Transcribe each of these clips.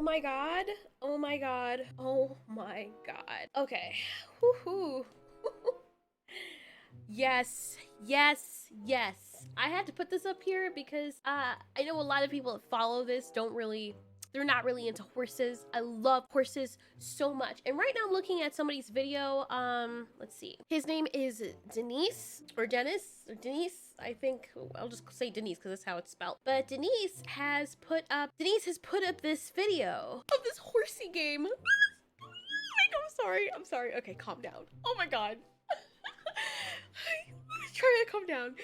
my god. Oh my god. Oh my god. Okay. Woohoo. Yes, yes, yes. I had to put this up here because I know a lot of people that follow this they're not really into horses. I love horses so much. And right now I'm looking at somebody's video. Let's see. His name is Denise or Dennis or Denise. I think I'll just say Denise because that's how it's spelled. But Denise has put up this video of this horsey game. I'm sorry. Okay, calm down. Oh my god. Try to calm down.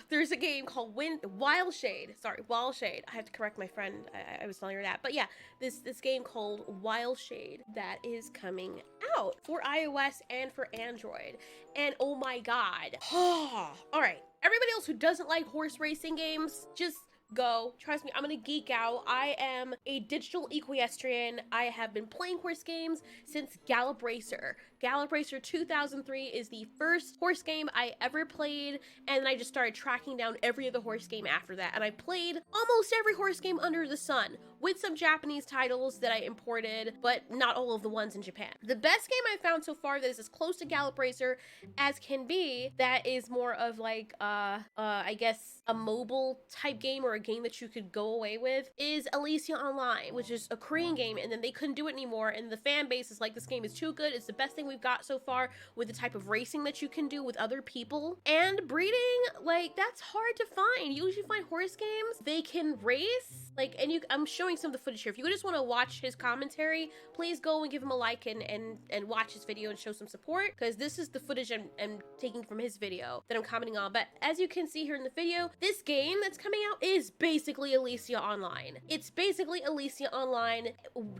There's a game called WILDSHADE. Sorry, WILDSHADE. I have to correct my friend. I was telling her that. But yeah, this game called WILDSHADE that is coming out for iOS and for Android. And oh my god. All right. Everybody else who doesn't like horse racing games, just go. Trust me, I'm gonna geek out. I am a digital equestrian. I have been playing horse games since Gallop Racer. Gallop Racer 2003 is the first horse game I ever played, and then I just started tracking down every other horse game after that. And I played almost every horse game under the sun, with some Japanese titles that I imported, but not all of the ones in Japan. The best game I found so far that is as close to Gallop Racer as can be, that is more of like, I guess a mobile type game or a game that you could go away with, is Alicia Online, which is a Korean game, and then they couldn't do it anymore, and the fan base is like, this game is too good, it's the best thing we've got so far with the type of racing that you can do with other people. And breeding, like, that's hard to find. You usually find horse games, they can race, like, and I'm showing some of the footage here. If you just want to watch his commentary, please go and give him a like and watch his video and show some support, because this is the footage I'm taking from his video that I'm commenting on. But as you can see here in the video, this game that's coming out is basically Alicia Online. It's basically Alicia Online,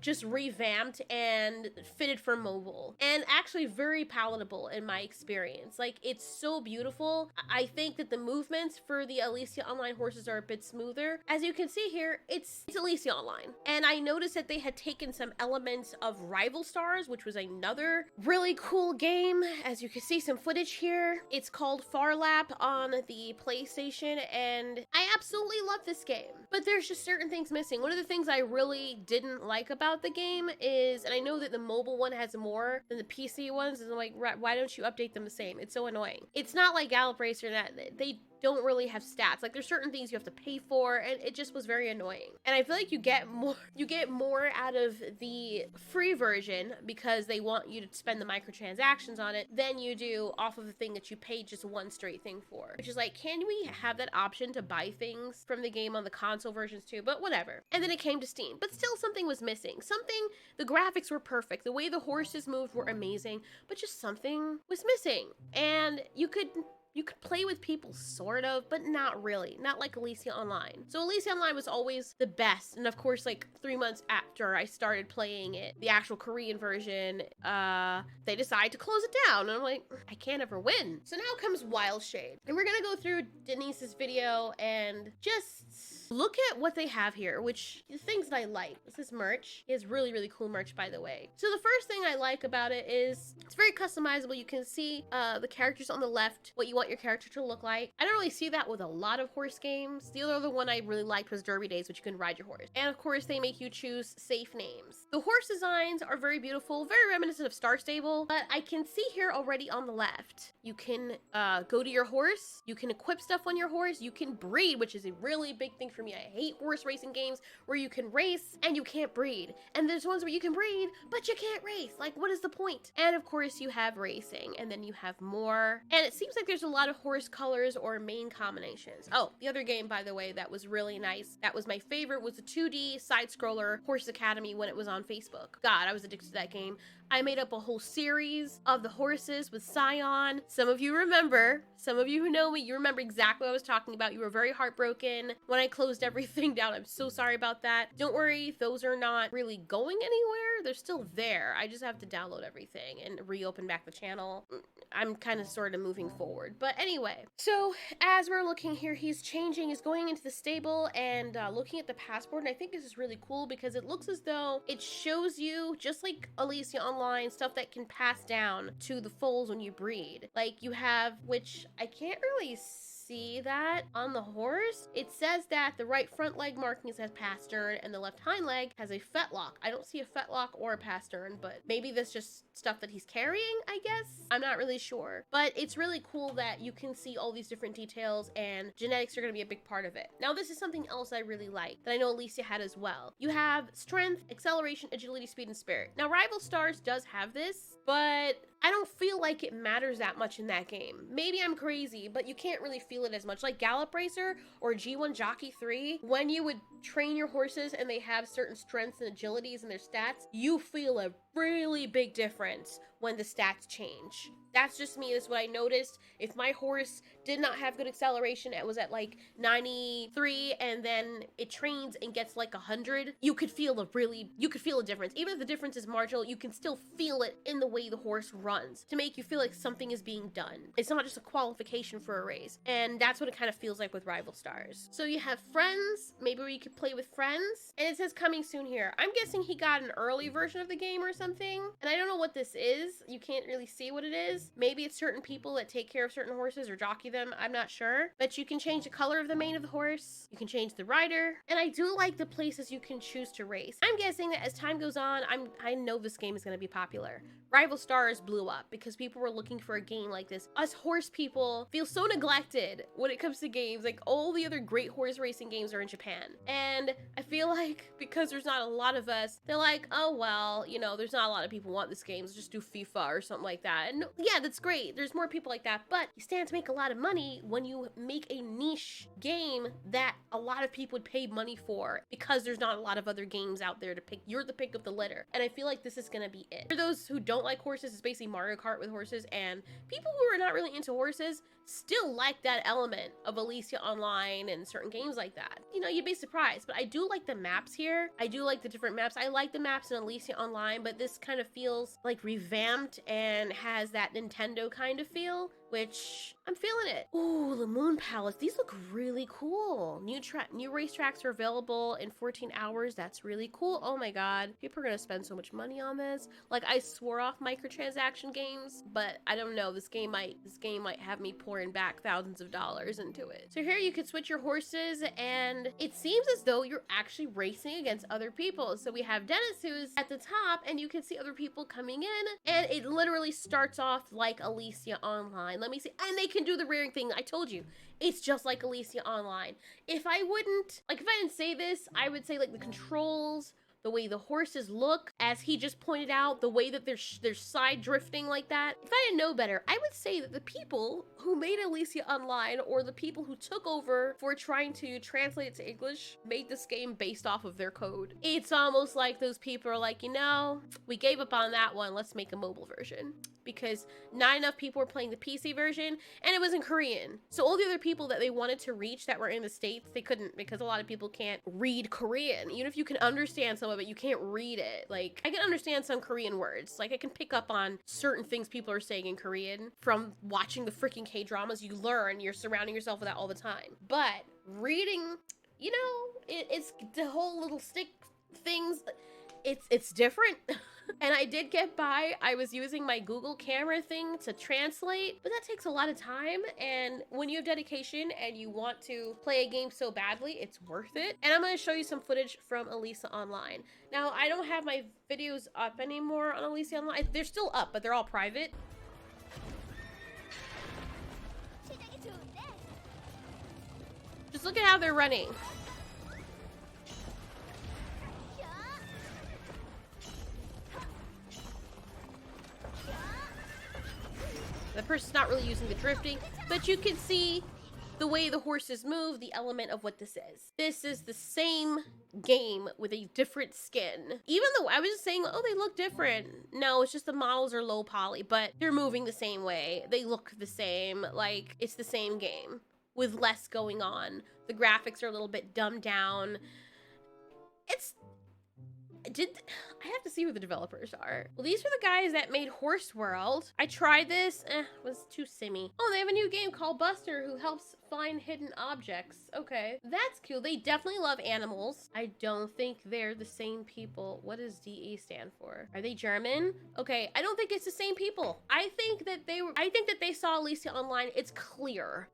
just revamped and fitted for mobile, and actually very palatable in my experience. Like, it's so beautiful. I think that the movements for the Alicia Online horses are a bit smoother. As you can see here, it's Alicia Online. And I noticed that they had taken some elements of Rival Stars, which was another really cool game. As you can see some footage here, it's called Far Lap on the PlayStation, and I absolutely love this game. But there's just certain things missing. One of the things I really didn't like about the game is, and I know that the mobile one has more than the PC ones, and I'm like, why don't you update them the same? It's so annoying. It's not like Gallop Racer that they don't really have stats. Like, there's certain things you have to pay for, and it just was very annoying. And I feel like you get more out of the free version because they want you to spend the microtransactions on it than you do off of the thing that you paid just one straight thing for. Which is like, can we have that option to buy things from the game on the console versions too? But whatever. And then it came to Steam. But still something was missing. The graphics were perfect. The way the horses moved were amazing, but just something was missing. And you could play with people, sort of, but not really. Not like Alicia Online. So Alicia Online was always the best. And of course, like 3 months after I started playing it, the actual Korean version, they decided to close it down. And I'm like, I can't ever win. So now comes WILDSHADE. And we're gonna go through Denise's video and just look at what they have here, which the things that I like. This is merch. He has really, really cool merch, by the way. So the first thing I like about it is it's very customizable. You can see the characters on the left, what you want your character to look like. I don't really see that with a lot of horse games. The other one I really liked was Derby Days, which you can ride your horse. And of course, they make you choose safe names. The horse designs are very beautiful, very reminiscent of Star Stable, but I can see here already on the left, you can go to your horse, you can equip stuff on your horse, you can breed, which is a really big thing for me. I hate horse racing games where you can race and you can't breed. And there's ones where you can breed, but you can't race. Like, what is the point? And of course, you have racing, and then you have more. And it seems like there's a lot of horse colors or main combinations. Oh, the other game, by the way, that was really nice, that was my favorite, was a 2D side-scroller, Horse Academy, when it was on Facebook. God, I was addicted to that game. I made up a whole series of the horses with Scion. Some of you remember, some of you who know me, you remember exactly what I was talking about. You were very heartbroken when I closed everything down. I'm so sorry about that. Don't worry, those are not really going anywhere. They're still there. I just have to download everything and reopen back the channel. I'm kind of sort of moving forward. But anyway, so as we're looking here, he's going into the stable and looking at the passport. And I think this is really cool because it looks as though it shows you, just like Alicia Online, stuff that can pass down to the foals when you breed. Like you have, which I can't really see see that on the horse. It says that the right front leg markings has pastern and the left hind leg has a fetlock. I don't see a fetlock or a pastern, but maybe that's just stuff that he's carrying, I guess. I'm not really sure, but it's really cool that you can see all these different details, and genetics are going to be a big part of it. Now, this is something else I really like that I know Alicia had as well. You have strength, acceleration, agility, speed, and spirit. Now, Rival Stars does have this, but I don't feel like it matters that much in that game. Maybe I'm crazy, but you can't really feel it as much. Like Gallop Racer or G1 Jockey 3, when you would train your horses and they have certain strengths and agilities in their stats, you feel a really big difference when the stats change. That's just me. That's what I noticed. If my horse did not have good acceleration, it was at like 93, and then it trains and gets like 100, you could feel a difference. Even if the difference is marginal, you can still feel it in the way the horse runs to make you feel like something is being done. It's not just a qualification for a race. And that's what it kind of feels like with Rival Stars. So you have friends, maybe where you could play with friends, and it says coming soon here. I'm guessing he got an early version of the game or something, and I don't know what this is. You can't really see what it is. Maybe it's certain people that take care of certain horses or jockey them. I'm not sure. But you can change the color of the mane of the horse. You can change the rider. And I do like the places you can choose to race. I'm guessing that as time goes on, I know this game is going to be popular. Rival Stars blew up because people were looking for a game like this. Us horse people feel so neglected when it comes to games. Like, all the other great horse racing games are in Japan. And I feel like because there's not a lot of us, they're like, oh, well, you know, there's not a lot of people who want this game. Let's just do FIFA or something like that. And yeah, that's great. There's more people like that. But you stand to make a lot of money when you make a niche game that a lot of people would pay money for, because there's not a lot of other games out there to pick. You're the pick of the litter. And I feel like this is going to be it. For those who don't like horses, it's basically Mario Kart with horses, and people who are not really into horses still like that element of Alicia Online and certain games like that. You know, you'd be surprised, but I do like the maps here. I do like the different maps. I like the maps in Alicia Online, but this kind of feels like revamped and has that Nintendo kind of feel, which I'm feeling it. Ooh, the Moon Palace. These look really cool. New racetracks are available in 14 hours. That's really cool. Oh my God. People are gonna spend so much money on this. Like, I swore off microtransaction games, but I don't know. This game might have me pouring back thousands of dollars into it. So here you can switch your horses, and it seems as though you're actually racing against other people. So we have Dennis, who's at the top, and you can see other people coming in, and it literally starts off like Alicia Online. Let me see. And they can do the rearing thing. I told you, it's just like Alicia Online. If I didn't say this, I would say like the controls, the way the horses look, as he just pointed out, the way that they're side drifting like that. If I didn't know better, I would say that the people who made Alicia Online, or the people who took over for trying to translate it to English, made this game based off of their code. It's almost like those people are like, you know, we gave up on that one, let's make a mobile version. Because not enough people were playing the PC version, and it was in Korean. So all the other people that they wanted to reach that were in the States, they couldn't, because a lot of people can't read Korean. Even if you can understand some of it, you can't read it. Like, I can understand some Korean words. Like, I can pick up on certain things people are saying in Korean from watching the freaking K-dramas. You learn, you're surrounding yourself with that all the time. But reading, you know, it's the whole little stick things, it's different. And I did get by. I was using my Google camera thing to translate, but that takes a lot of time. And when you have dedication and you want to play a game so badly, it's worth it. And I'm going to show you some footage from Alicia Online. Now, I don't have my videos up anymore on Alicia Online. They're still up, but they're all private. Just look at how they're running. The person's not really using the drifting, but you can see the way the horses move, the element of what this is. This is the same game with a different skin. Even though I was just saying, oh, they look different. No, it's just the models are low poly, but they're moving the same way. They look the same, like it's the same game with less going on. The graphics are a little bit dumbed down. I have to see who the developers are. Well, these are the guys that made Horse World. I tried this, was too simmy. Oh, they have a new game called Buster, who helps find hidden objects. Okay, that's cool. They definitely love animals. I don't think they're the same people. What does DE stand for? Are they German? Okay, I don't think it's the same people. I think that they saw Alicia Online. It's clear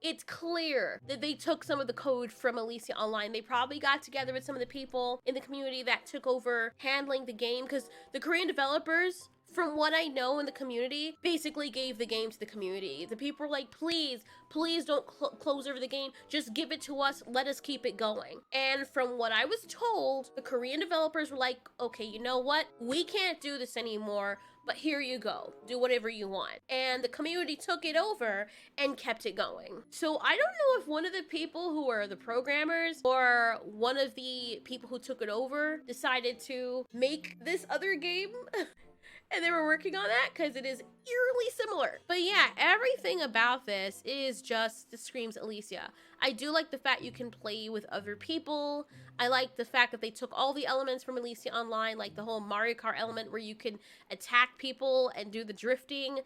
that they took some of the code from Alicia Online. They probably got together with some of the people in the community that took over handling the game, because the Korean developers, from what I know in the community, basically gave the game to the community. The people were like, please don't close over the game. Just give it to us. Let us keep it going. And from what I was told, the Korean developers were like, okay, you know what? We can't do this anymore, but here you go. Do whatever you want. And the community took it over and kept it going. So I don't know if one of the people who are the programmers or one of the people who took it over decided to make this other game and they were working on that, because it is eerily similar. But yeah, everything about this is just screams Alicia. I do like the fact you can play with other people. I like the fact that they took all the elements from Alicia Online, like the whole Mario Kart element where you can attack people and do the drifting.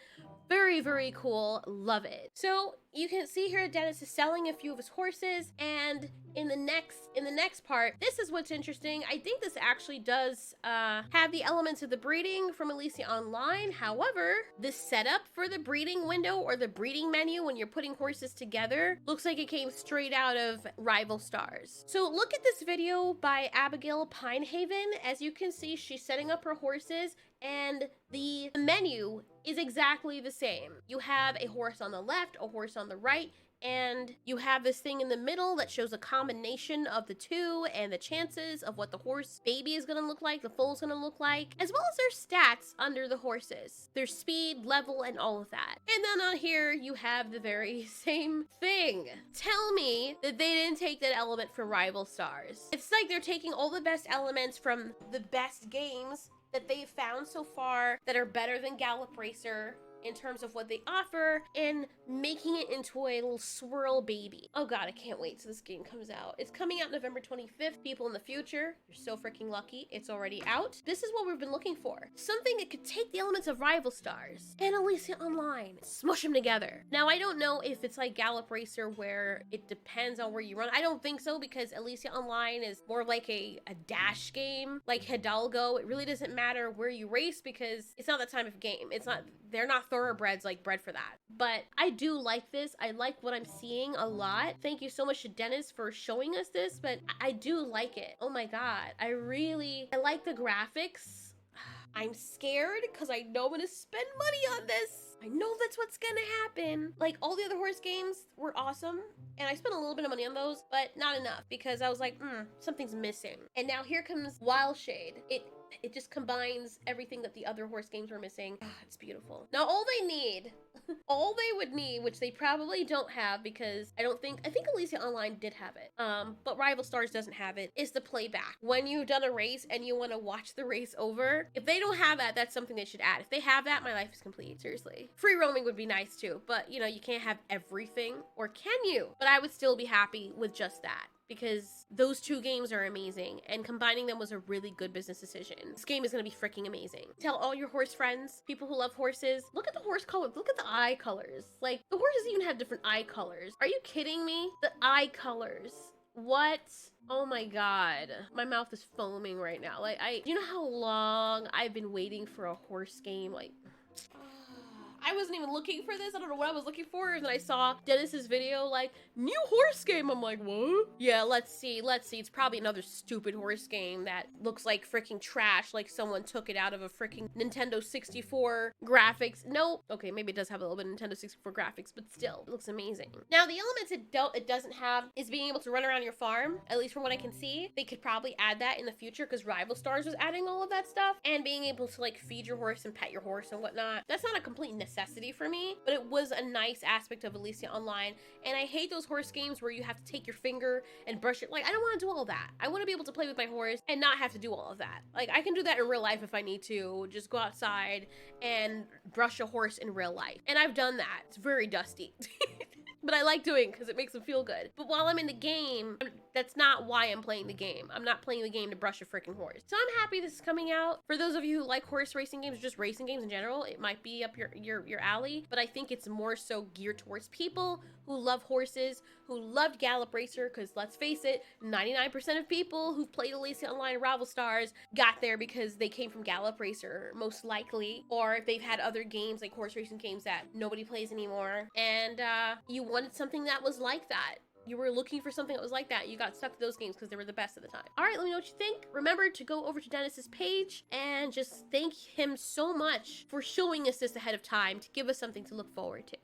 Very, very cool. Love it. So you can see here Dennis is selling a few of his horses, and in the next part, this is what's interesting. I think this actually does have the elements of the breeding from Alicia Online. However, the setup for the breeding window or the breeding menu when you're putting horses together looks like it came straight out of Rival Stars. So look at this video by Abigail Pinehaven. As you can see, she's setting up her horses, and the menu is exactly the same. You have a horse on the left, a horse on the right, and you have this thing in the middle that shows a combination of the two and the chances of what the horse baby is gonna look like, the foal is gonna look like, as well as their stats under the horses, their speed, level, and all of that. And then on here, you have the very same thing. Tell me that they didn't take that element from Rival Stars. It's like they're taking all the best elements from the best games that they've found so far that are better than Gallop Racer in terms of what they offer, and making it into a little swirl baby. Oh god, I can't wait till this game comes out. It's coming out November 25th. People in the future, you're so freaking lucky. It's already out. This is what we've been looking for. Something that could take the elements of Rival Stars and Alicia Online, smush them together. Now, I don't know if it's like Gallop Racer where it depends on where you run. I don't think so, because Alicia Online is more like a dash game, like Hidalgo. It really doesn't matter where you race because it's not that type of game. They're not thoroughbreds like bred for that. But I do like this. I like what I'm seeing a lot. Thank you so much to Dennis for showing us this, but I do like it. Oh my god. I like the graphics. I'm scared because I know I'm gonna spend money on this. I know that's what's gonna happen. Like, all the other horse games were awesome, and I spent a little bit of money on those, but not enough, because I was like, something's missing. And now here comes WILDSHADE. It just combines everything that the other horse games were missing. It's beautiful. Now, all they would need, which they probably don't have, because I think Alicia Online did have it, but Rival Stars doesn't have it, is the playback. When you've done a race and you want to watch the race over, if they don't have that, that's something they should add. If they have that, my life is complete, seriously. Free roaming would be nice too, but you know, you can't have everything, or can you? But I would still be happy with just that, because those two games are amazing, and combining them was a really good business decision. This game is going to be freaking amazing. Tell all your horse friends, people who love horses, look at the horse colors, look at the eye colors. Like, the horses even have different eye colors. Are you kidding me? The eye colors. What? Oh my god. My mouth is foaming right now. Like, you know how long I've been waiting for a horse game? Like, I wasn't even looking for this. I don't know what I was looking for. And then I saw Dennis's video, like, new horse game. I'm like, what? Yeah, let's see. It's probably another stupid horse game that looks like freaking trash. Like someone took it out of a freaking Nintendo 64 graphics. Nope. Okay, maybe it does have a little bit of Nintendo 64 graphics, but still, it looks amazing. Now, the elements it doesn't have is being able to run around your farm, at least from what I can see. They could probably add that in the future, because Rival Stars was adding all of that stuff, and being able to like feed your horse and pet your horse and whatnot. That's not a complete necessity for me, but it was a nice aspect of Alicia Online. And I hate those horse games where you have to take your finger and brush it. Like, I don't want to do all that. I want to be able to play with my horse and not have to do all of that. Like, I can do that in real life if I need to. Just go outside and brush a horse in real life. And I've done that. It's very dusty. But I like doing it because it makes them feel good. But while I'm in the game, that's not why I'm playing the game. I'm not playing the game to brush a freaking horse. So I'm happy this is coming out. For those of you who like horse racing games, or just racing games in general, it might be up your alley. But I think it's more so geared towards people who love horses, who loved Gallop Racer, because let's face it, 99% of people who've played Alicia Online and Rival Stars got there because they came from Gallop Racer, most likely, or if they've had other games like horse racing games that nobody plays anymore, and you wanted something that was like that. You were looking for something that was like that. You got stuck to those games because they were the best at the time. All right, let me know what you think. Remember to go over to Dennis's page and just thank him so much for showing us this ahead of time to give us something to look forward to.